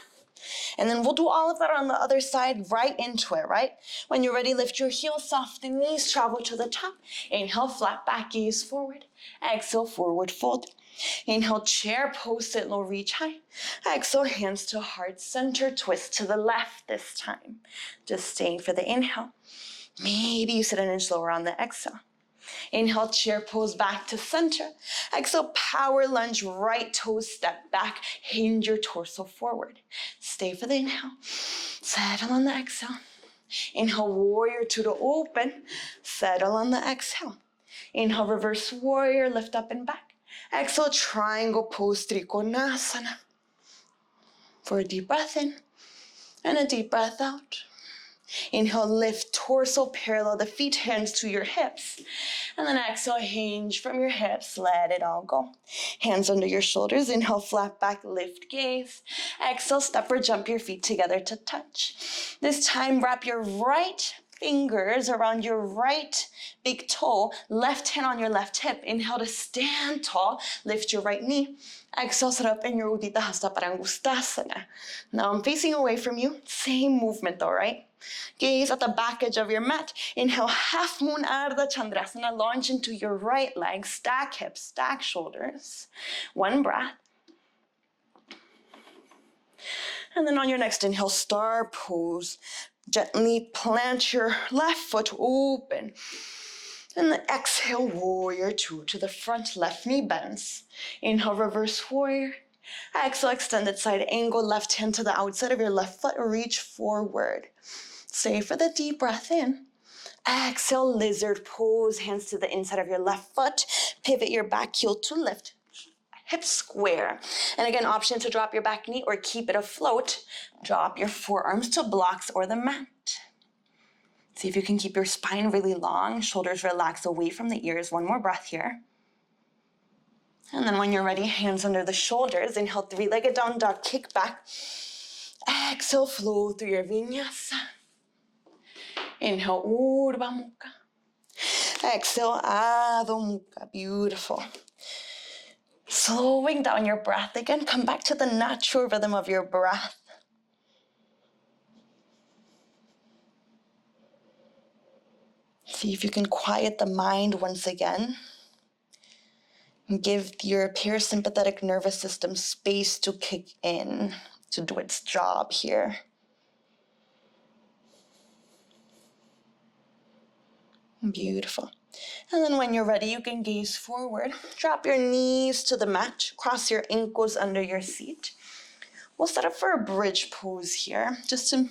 And then we'll do all of that on the other side, right into it, right? When you're ready, lift your heels, soften knees, travel to the top. Inhale, flat back, gaze forward. Exhale, forward fold. Inhale, chair pose, sit low, reach high. Exhale, hands to heart center, twist to the left this time. Just staying for the inhale. Maybe you sit an inch lower on the exhale. Inhale, chair pose back to center. Exhale, power lunge, right toes step back, hinge your torso forward. Stay for the inhale. Settle on the exhale. Inhale, warrior two to open. Settle on the exhale. Inhale, reverse warrior, lift up and back. Exhale, triangle pose, Trikonasana. For a deep breath in and a deep breath out. Inhale, lift torso, parallel the feet, hands to your hips. And then exhale, hinge from your hips, let it all go. Hands under your shoulders, inhale, flat back, lift gaze. Exhale, step or jump your feet together to touch. This time, wrap your right fingers around your right big toe, left hand on your left hip. Inhale to stand tall, lift your right knee. Exhale, sit up in your Udita Hasta Parangustasana. Now I'm facing away from you, same movement though, right? Gaze at the back edge of your mat. Inhale, half moon Ardha Chandrasana. Launch into your right leg. Stack hips, stack shoulders. One breath. And then on your next inhale, star pose. Gently plant your left foot open. And then exhale, warrior two to the front. Left knee bends. Inhale, reverse warrior. Exhale, extended side angle. Left hand to the outside of your left foot. Reach forward. Stay for the deep breath in. Exhale, lizard pose, hands to the inside of your left foot. Pivot your back heel to lift. Hips square. And again, option to drop your back knee or keep it afloat. Drop your forearms to blocks or the mat. See if you can keep your spine really long. Shoulders relax away from the ears. One more breath here. And then when you're ready, hands under the shoulders. Inhale, three-legged down dog, kick back. Exhale, flow through your vinyasa. Inhale, Urdhva Mukha. Exhale, Adho Mukha. Beautiful. Slowing down your breath again. Come back to the natural rhythm of your breath. See if you can quiet the mind once again. And give your parasympathetic nervous system space to kick in, to do its job here. Beautiful. And then when you're ready, you can gaze forward. Drop your knees to the mat. Cross your ankles under your seat. We'll set up for a bridge pose here, just to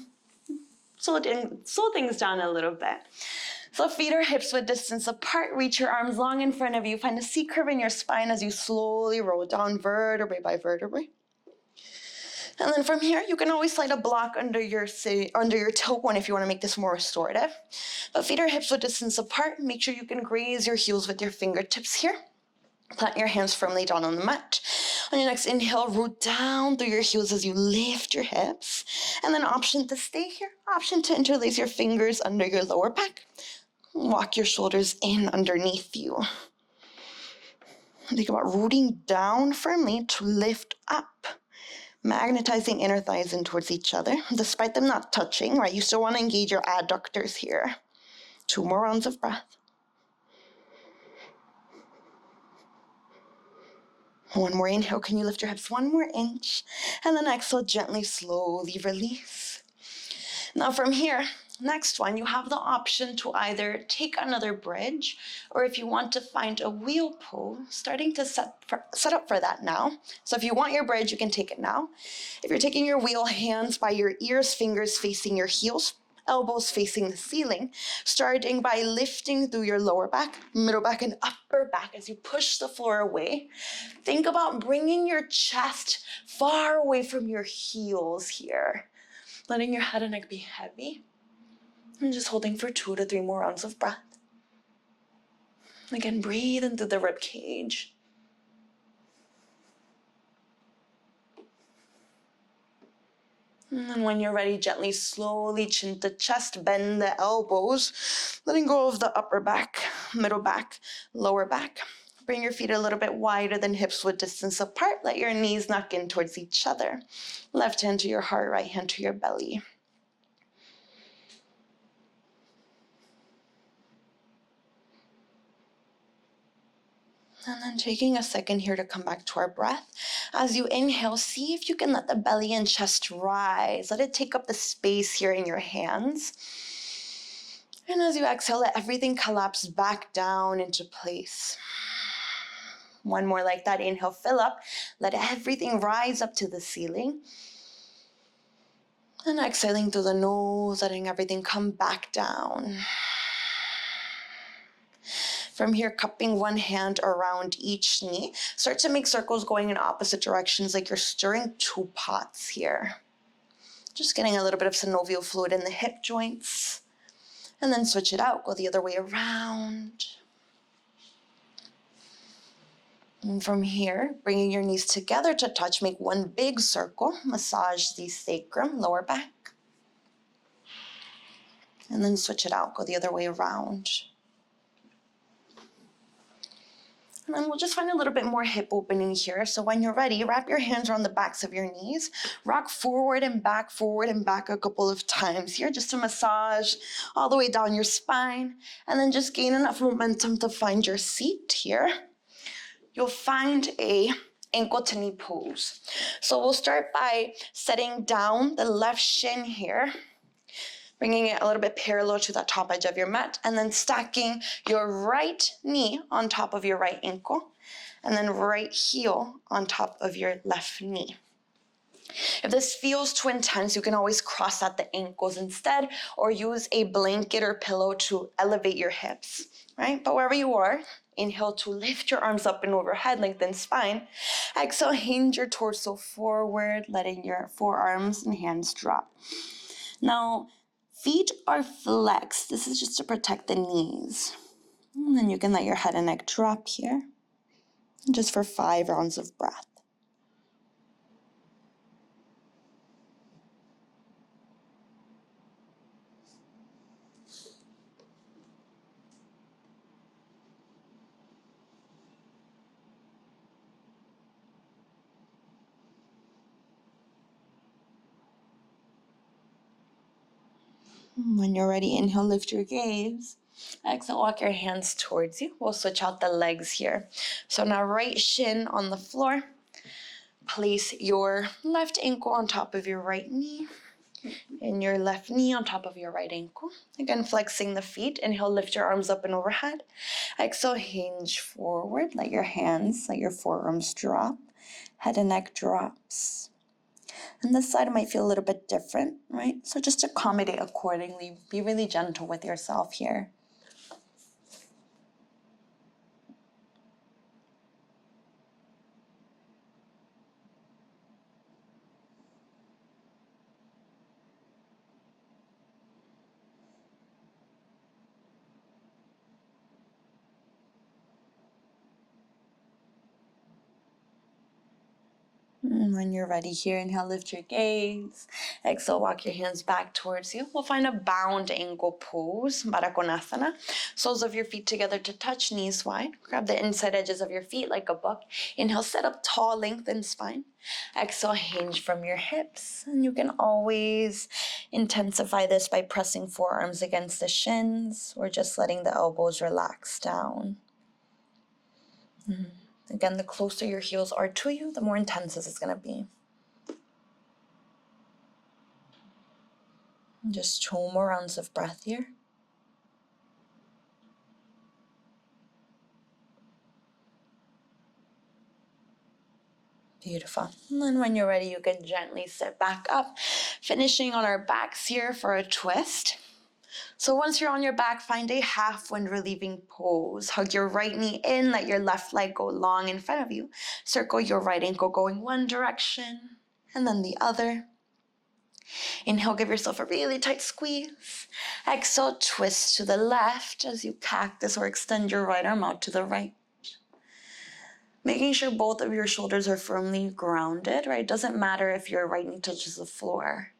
slow things down a little bit. So feet or hips width distance apart. Reach your arms long in front of you. Find a C curve in your spine as you slowly roll down vertebrae by vertebrae. And then from here, you can always slide a block under your tailbone if you want to make this more restorative. But feet or hips width distance apart. Make sure you can graze your heels with your fingertips here. Plant your hands firmly down on the mat. On your next inhale, root down through your heels as you lift your hips. And then option to stay here. Option to interlace your fingers under your lower back. Walk your shoulders in underneath you. Think about rooting down firmly to lift up. Magnetizing inner thighs in towards each other, despite them not touching, right? You still want to engage your adductors here. 2 more rounds of breath. 1 more inhale. Can you lift your hips 1 more inch? And then exhale, gently, slowly release. Now from here, Next one, you have the option to either take another bridge, or if you want to find a wheel pose, starting to set up for that now. So if you want your bridge, you can take it now. If you're taking your wheel, hands by your ears, fingers facing your heels, elbows facing the ceiling, starting by lifting through your lower back, middle back, and upper back as you push the floor away. Think about bringing your chest far away from your heels here, letting your head and neck be heavy. And just holding for 2 to 3 more rounds of breath. Again, breathe into the rib cage. And then when you're ready, gently, slowly chin to chest, bend the elbows, letting go of the upper back, middle back, lower back. Bring your feet a little bit wider than hips width distance apart. Let your knees knock in towards each other. Left hand to your heart, right hand to your belly. And then taking a second here to come back to our breath. As you inhale, see if you can let the belly and chest rise. Let it take up the space here in your hands. And as you exhale, let everything collapse back down into place. One more like that. Inhale, fill up. Let everything rise up to the ceiling. And exhaling through the nose, letting everything come back down. From here, cupping one hand around each knee. Start to make circles going in opposite directions like you're stirring 2 pots here. Just getting a little bit of synovial fluid in the hip joints. And then switch it out, go the other way around. And from here, bringing your knees together to touch, make one big circle. Massage the sacrum, lower back. And then switch it out, go the other way around. And then we'll just find a little bit more hip opening here. So when you're ready, wrap your hands around the backs of your knees. Rock forward and back a couple of times here, just to massage all the way down your spine. And then just gain enough momentum to find your seat here. You'll find a ankle to knee pose. So we'll start by setting down the left shin here, bringing it a little bit parallel to the top edge of your mat, and then stacking your right knee on top of your right ankle, and then right heel on top of your left knee. If this feels too intense, you can always cross out the ankles instead, or use a blanket or pillow to elevate your hips, right? But wherever you are, inhale to lift your arms up and overhead, lengthen spine. Exhale, hinge your torso forward, letting your forearms and hands drop. Now, feet are flexed. This is just to protect the knees. And then you can let your head and neck drop here, just for 5 rounds of breath. When you're ready, inhale, lift your gaze. Exhale, walk your hands towards you. We'll switch out the legs here. So now right shin on the floor. Place your left ankle on top of your right knee and your left knee on top of your right ankle. Again, flexing the feet. Inhale, lift your arms up and overhead. Exhale, hinge forward. Let your forearms drop. Head and neck drops. And this side might feel a little bit different, right? So just accommodate accordingly. Be really gentle with yourself here. And when you're ready here, inhale, lift your gaze. Exhale, walk your hands back towards you. We'll find a bound ankle pose, Baddha Konasana. Soles of your feet together to touch, knees wide. Grab the inside edges of your feet like a book. Inhale, sit up tall, lengthen spine. Exhale, hinge from your hips. And you can always intensify this by pressing forearms against the shins or just letting the elbows relax down. Again, the closer your heels are to you, the more intense this is going to be. Just 2 more rounds of breath here. Beautiful. And then when you're ready, you can gently sit back up, finishing on our backs here for a twist. So once you're on your back, find a half wind relieving pose. Hug your right knee in, let your left leg go long in front of you. Circle your right ankle going one direction and then the other. Inhale, give yourself a really tight squeeze. Exhale, twist to the left as you cactus or extend your right arm out to the right. Making sure both of your shoulders are firmly grounded, right? It doesn't matter if your right knee touches the floor.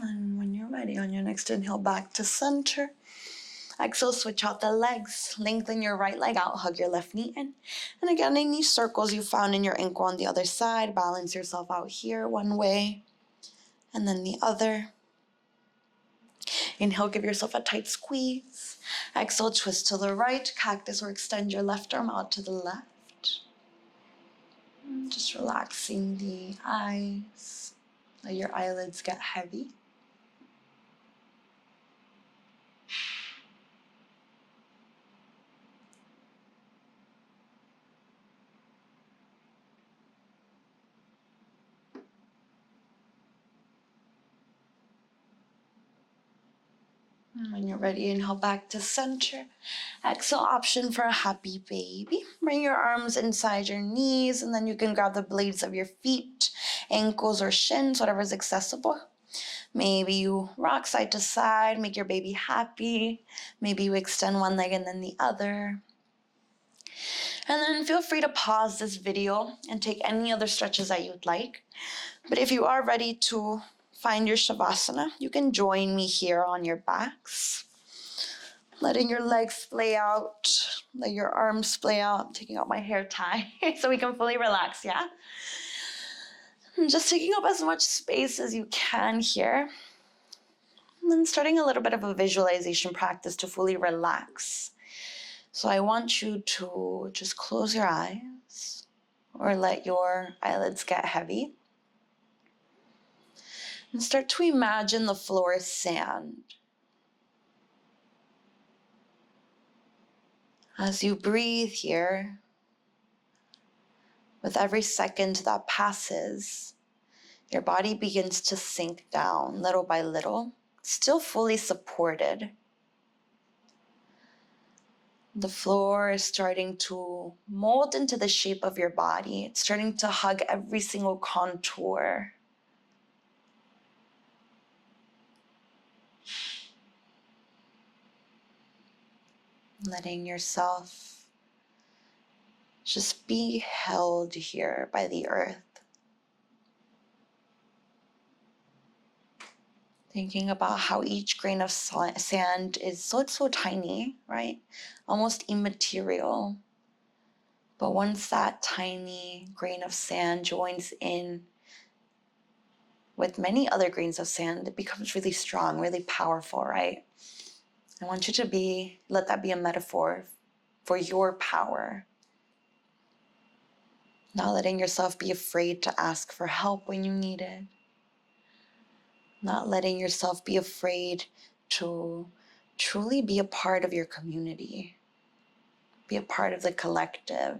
And when you're ready, on your next inhale, back to center. Exhale, switch out the legs. Lengthen your right leg out, hug your left knee in. And again, any circles you found in your ankle on the other side, balance yourself out here one way and then the other. Inhale, give yourself a tight squeeze. Exhale, twist to the right, cactus or extend your left arm out to the left. Just relaxing the eyes. Let your eyelids get heavy. And when you're ready, inhale back to center. Exhale, option for a happy baby. Bring your arms inside your knees, and then you can grab the blades of your feet, ankles, or shins, whatever's accessible. Maybe you rock side to side, make your baby happy. Maybe you extend one leg and then the other. And then feel free to pause this video and take any other stretches that you'd like. But if you are ready to find your Shavasana, you can join me here on your backs. Letting your legs splay out, let your arms splay out. I'm taking out my hair tie so we can fully relax, yeah? And just taking up as much space as you can here. And then starting a little bit of a visualization practice to fully relax. So I want you to just close your eyes or let your eyelids get heavy. And start to imagine the floor is sand. As you breathe here, with every second that passes, your body begins to sink down little by little, still fully supported. The floor is starting to mold into the shape of your body. It's starting to hug every single contour. Letting yourself just be held here by the earth. Thinking about how each grain of sand is so tiny, right? Almost immaterial. But once that tiny grain of sand joins in with many other grains of sand, it becomes really strong, really powerful, right? I want you to let that be a metaphor for your power. Not letting yourself be afraid to ask for help when you need it. Not letting yourself be afraid to truly be a part of your community, be a part of the collective.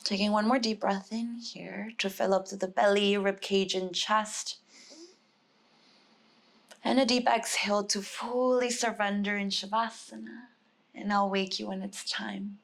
Taking one more deep breath in here to fill up to the belly, rib cage, and chest. And a deep exhale to fully surrender in Shavasana. And I'll wake you when it's time.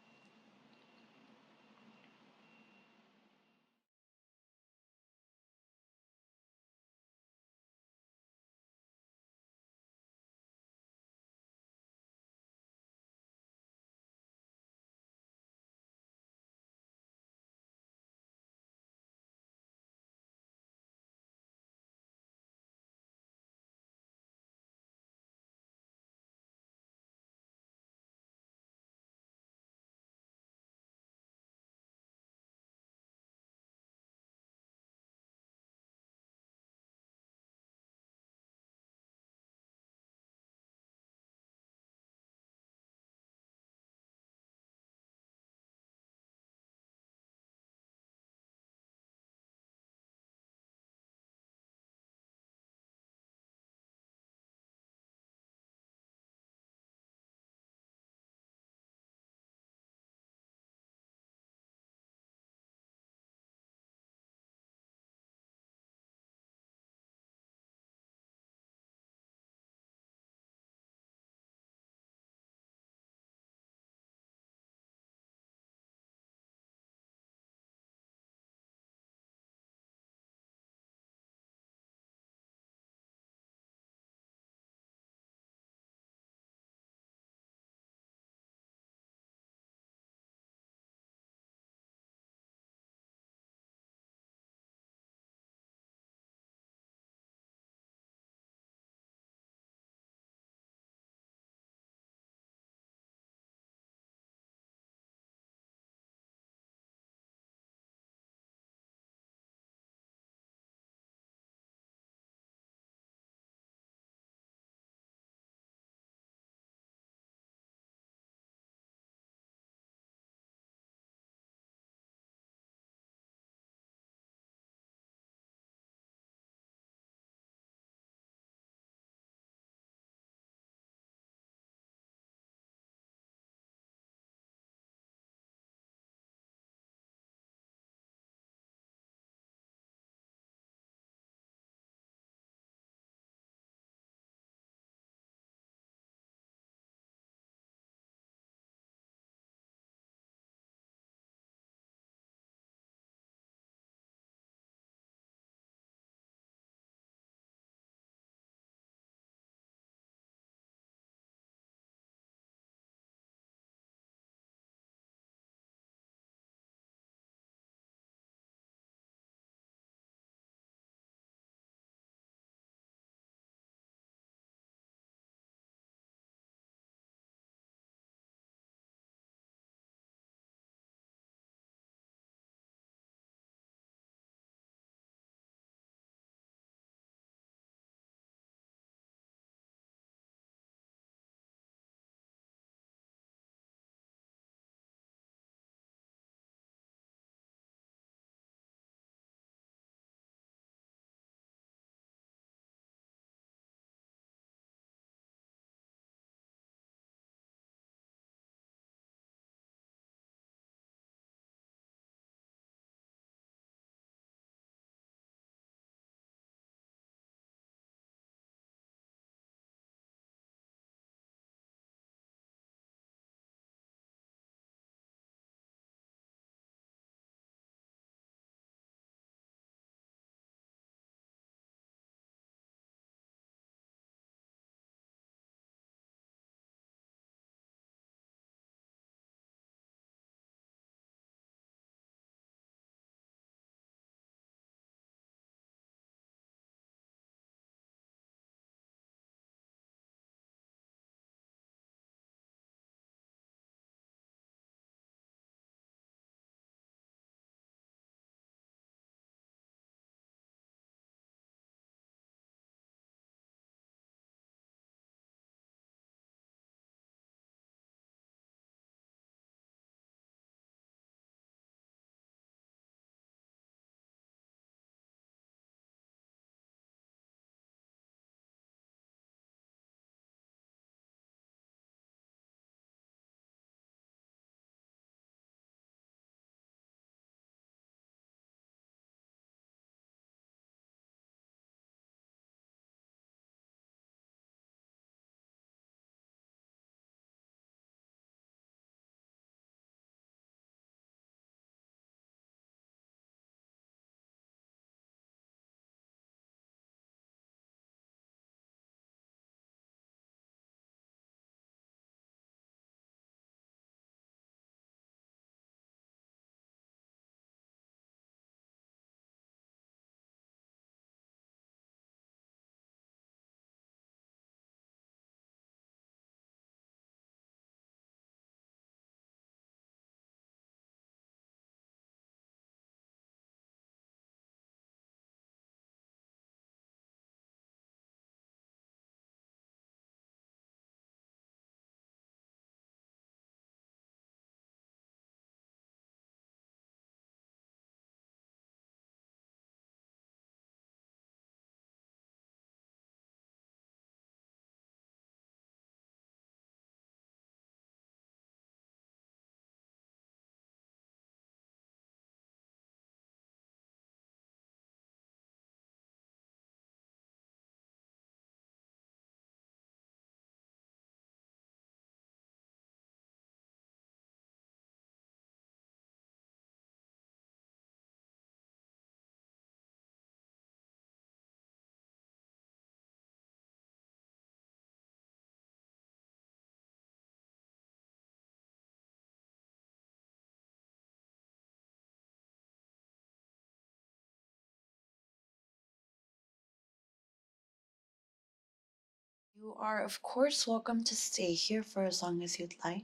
You are, of course, welcome to stay here for as long as you'd like.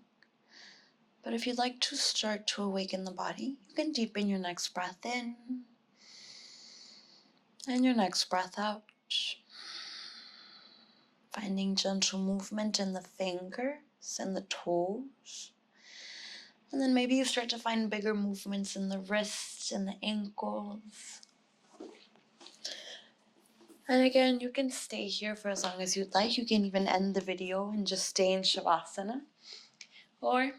But if you'd like to start to awaken the body, you can deepen your next breath in and your next breath out. Finding gentle movement in the fingers and the toes. And then maybe you start to find bigger movements in the wrists and the ankles. And again, you can stay here for as long as you'd like. You can even end the video and just stay in Shavasana. Or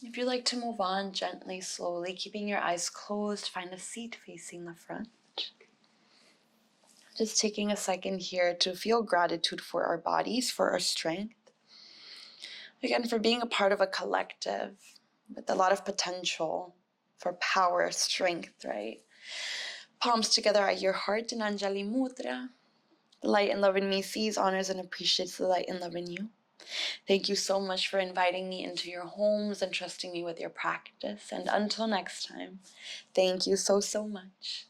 if you'd like to move on gently, slowly, keeping your eyes closed, find a seat facing the front. Just taking a second here to feel gratitude for our bodies, for our strength. Again, for being a part of a collective with a lot of potential for power, strength, right? Palms together at your heart in Anjali Mudra. The light and love in me sees, honors, and appreciates the light and love in you. Thank you so much for inviting me into your homes and trusting me with your practice. And until next time, thank you so, so much.